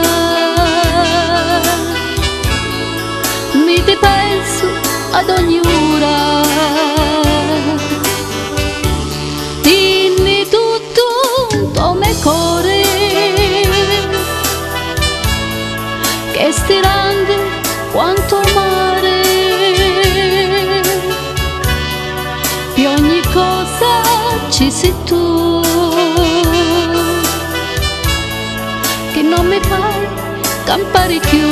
sola, mi ripenso ad ogni ora. Dimmi tutto come corre, che stirando quanto mare, di ogni cosa ci sei tu, che non mi fai campare più.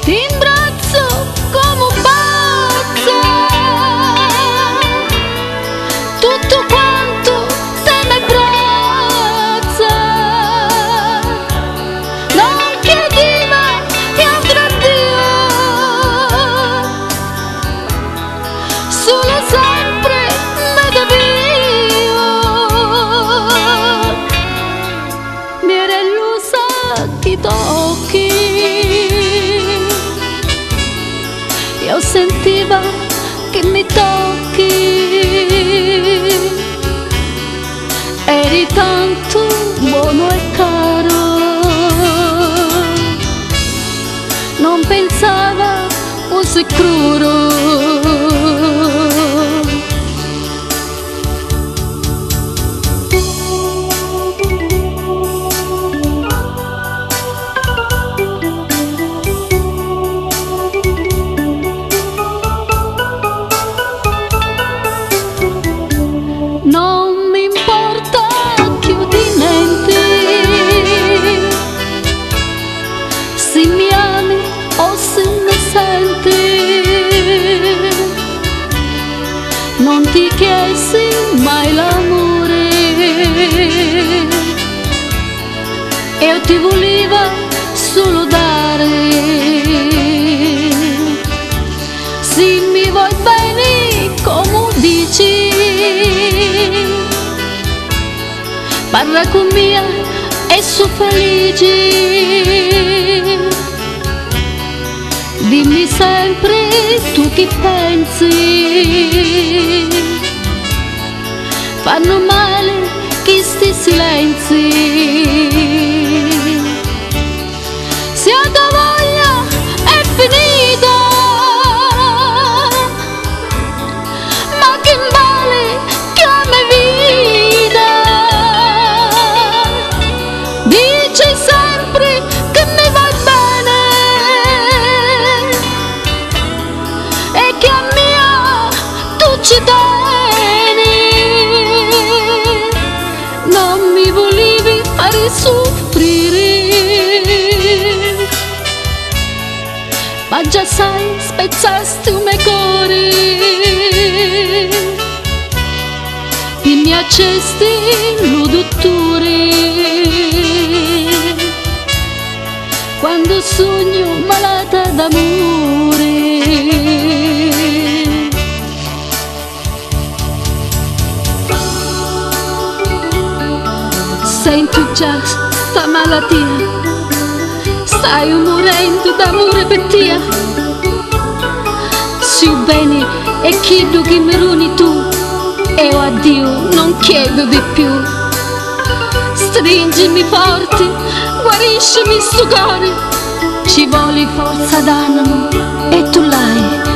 Ti imbraccio come un pazzo, tutto quanto te mi abbraccia, non chiedeva altro addio, solo sempre me devi io. Mi ero illusa che tocchi, io sentiva che mi tocchi, eri tanto buono e caro, non pensava fosse crudo. Non mi importa più di niente, se mi ami o se mi senti, non ti chiesi mai l'amore, io ti volevo solo dare. Se mi vuoi bene come dici, parla con mia e so felice, dimmi sempre tu che pensi, fanno male questi silenzi, se ho da voglia è finita, ma che vale che la mia vita, dici sempre che mi va bene e che a mia tu ci tieni, non mi volevi fare soffrire, ma già sai spezzasti un mio cuore, e mi accesti lo dottore, quando sogno malata d'amore. Sento già sta malattia, stai morendo d'amore per te, se bene e chiedo che mi runi tu, e a Dio non chiedo di più. Stringimi forte, guariscimi sto cuore, ci vuole forza d'animo e tu l'hai.